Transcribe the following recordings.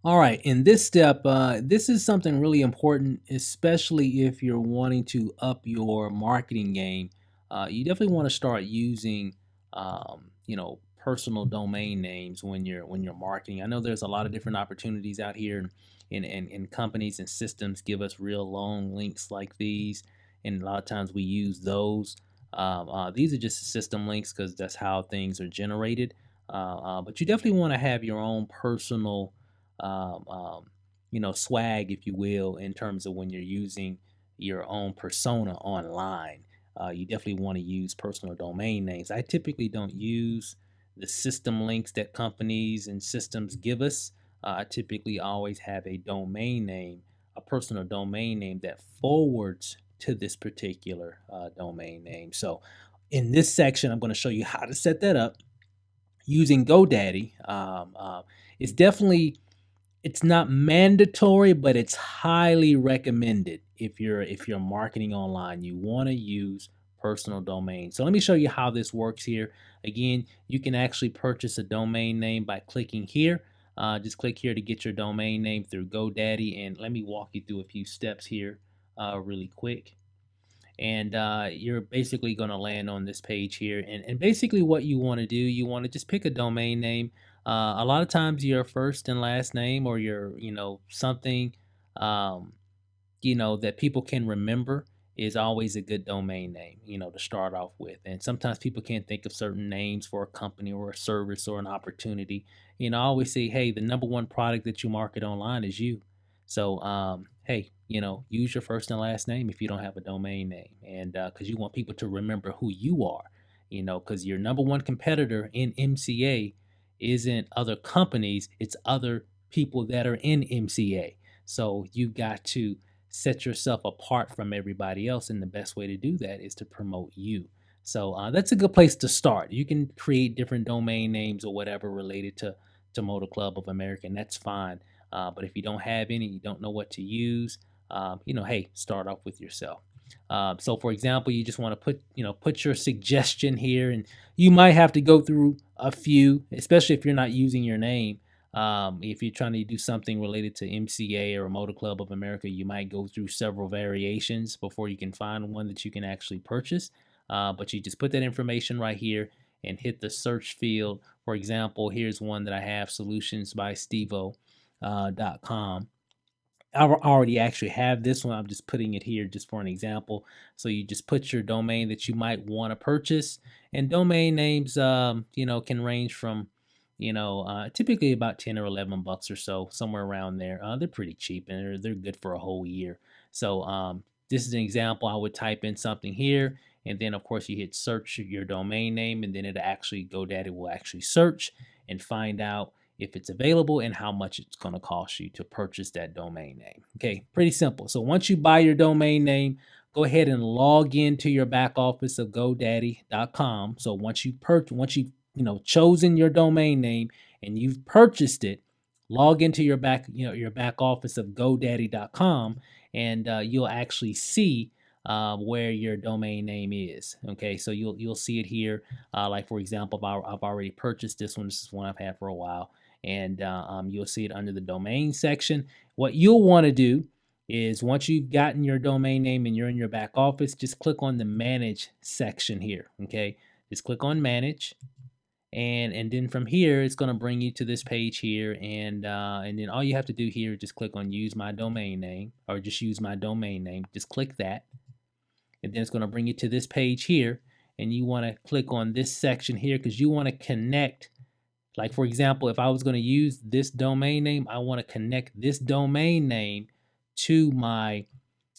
All right, in this step, this is something really important, especially if you're wanting to up your marketing game. You definitely want to start using, personal domain names when you're marketing. I know there's a lot of different opportunities out here, and companies and systems give us real long links like these, and a lot of times we use those. These are just system links because that's how things are generated. But you definitely want to have your own personal um, um, swag, if you will, in terms of when you're using your own persona online. You definitely want to use personal domain names. I typically don't use the system links that companies and systems give us. I typically always have a domain name, a personal domain name that forwards to this particular domain name. So, in this section, I'm going to show you how to set that up using GoDaddy. It's definitely it's not mandatory, but it's highly recommended if you're marketing online. You want to use personal domain. So let me show you how this works here. Again, you can actually purchase a domain name by clicking here. Just click here to get your domain name through GoDaddy, and let me walk you through a few steps here really quick. And you're basically going to land on this page here. And basically what you want to do, you want to just pick a domain name. A lot of times your first and last name, or your, something, um, that people can remember, is always a good domain name, to start off with. And sometimes people can't think of certain names for a company or a service or an opportunity. I always say, hey, the number one product that you market online is you. So, hey, use your first and last name if you don't have a domain name, and because you want people to remember who you are, because your number one competitor in MCA isn't other companies, it's other people that are in MCA. So you've got to set yourself apart from everybody else, and the best way to do that is to promote you. So that's a good place to start. You can create different domain names or whatever related to Motor Club of America, and that's fine. But if you don't have any, you don't know what to use, hey, start off with yourself. So, for example, you just want to put your suggestion here, and you might have to go through a few, especially if you're not using your name. If you're trying to do something related to MCA or Motor Club of America, you might go through several variations before you can find one that you can actually purchase. But you just put that information right here and hit the search field. For example, here's one that I have, solutions by stevo.com. I already actually have this one. I'm just putting it here just for an example. So you just put your domain that you might want to purchase, and domain names, can range from, typically about 10 or 11 bucks or so, somewhere around there. They're pretty cheap, and they're good for a whole year. So this is an example. I would type in something here, and then of course you hit search your domain name, and then it actually GoDaddy will actually search and find out if it's available and how much it's going to cost you to purchase that domain name. Okay, pretty simple. So once you buy your domain name, go ahead and log into your back office of GoDaddy.com. So once you chosen your domain name and you've purchased it, log into your back office of GoDaddy.com, and you'll actually see where your domain name is. Okay, so you'll see it here. Like for example, I've already purchased this one. This is one I've had for a while, and you'll see it under the domain section. What you'll want to do is, once you've gotten your domain name and you're in your back office, just click on the manage section here. Okay, just click on manage, and then from here it's going to bring you to this page here, and then all you have to do here is just click on use my domain name, or just use my domain name. Just click that, and then it's going to bring you to this page here, and you want to click on this section here because you want to connect. Like for example, if I was going to use this domain name, I want to connect this domain name to my,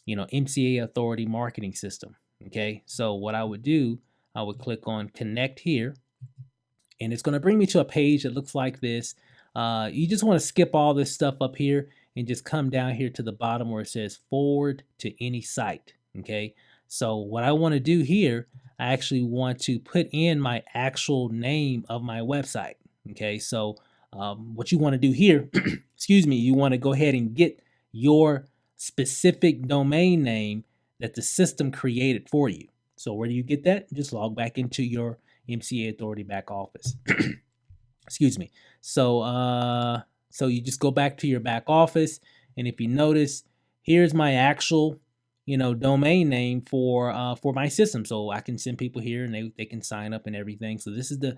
MCA Authority marketing system. Okay, so what I would do, I would click on connect here, and it's going to bring me to a page that looks like this. You just want to skip all this stuff up here and just come down here to the bottom where it says forward to any site. Okay, so what I want to do here, I actually want to put in my actual name of my website. Okay, so what you want to do here, excuse me, you want to go ahead and get your specific domain name that the system created for you. So where do you get that? Just log back into your MCA Authority back office. Excuse me. So So you just go back to your back office, and if you notice, here's my actual, domain name for my system. So I can send people here, and they can sign up and everything. So this is the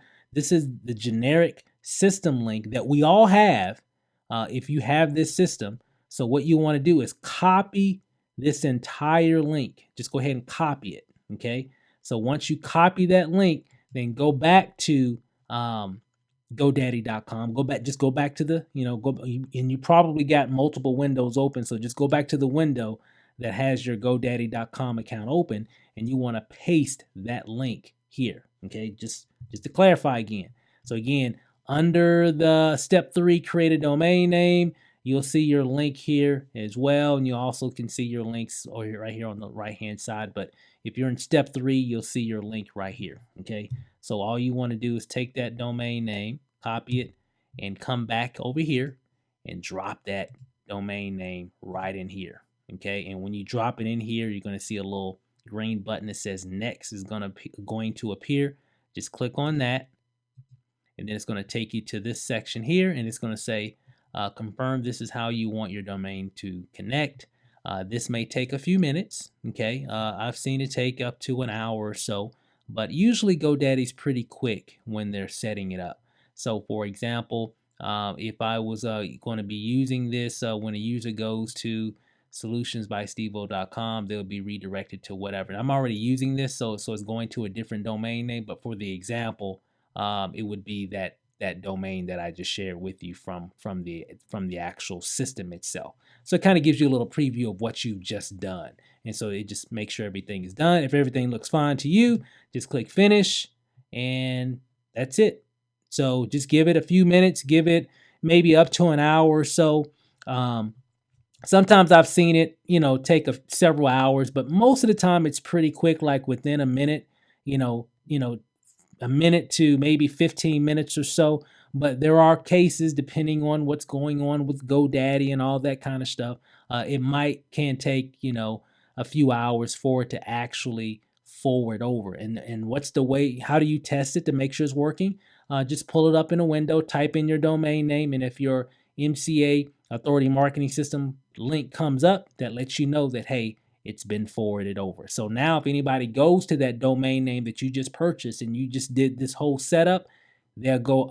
generic system link that we all have. If you have this system, so what you want to do is copy this entire link. Just go ahead and copy it. Okay. So once you copy that link, then go back to GoDaddy.com. Just go back to the, and you probably got multiple windows open. So just go back to the window that has your GoDaddy.com account open, and you want to paste that link here. Okay, just to clarify again. So again, under the step 3, create a domain name, you'll see your link here as well, and you also can see your links right here on the right hand side. But if you're in step 3, you'll see your link right here. Okay, so all you want to do is take that domain name, copy it, and come back over here and drop that domain name right in here. Okay, and when you drop it in here, you're going to see a little green button that says next is going to appear. Just click on that, and then it's going to take you to this section here, and it's going to say confirm this is how you want your domain to connect. This may take a few minutes. Okay, I've seen it take up to an hour or so, but usually GoDaddy's pretty quick when they're setting it up. So for example, if I was going to be using this, when a user goes to solutionsbystevo.com, they'll be redirected to whatever. I'm already using this, so it's going to a different domain name, but for the example, it would be that domain that I just shared with you from the actual system itself. So it kind of gives you a little preview of what you've just done. And so it just makes sure everything is done. If everything looks fine to you, just click finish, and that's it. So just give it a few minutes, give it maybe up to an hour or so. Sometimes I've seen it, take several hours, but most of the time it's pretty quick, like within a minute, a minute to maybe 15 minutes or so. But there are cases, depending on what's going on with GoDaddy and all that kind of stuff, it can take, a few hours for it to actually forward over. And what's the way, how do you test it to make sure it's working? Just pull it up in a window, type in your domain name, and if your MCA Authority marketing system link comes up, that lets you know that, hey, it's been forwarded over. So now if anybody goes to that domain name that you just purchased and you just did this whole setup, they'll go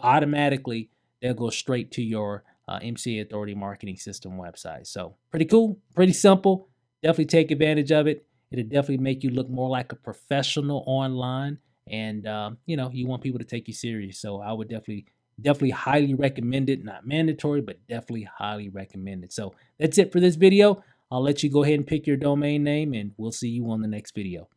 straight to your MCA Authority marketing system website. So pretty cool, pretty simple. Definitely take advantage of it. It'll definitely make you look more like a professional online, and you want people to take you serious. So I would definitely highly recommend it. Not mandatory, but definitely highly recommend it. So that's it for this video. I'll let you go ahead and pick your domain name, and we'll see you on the next video.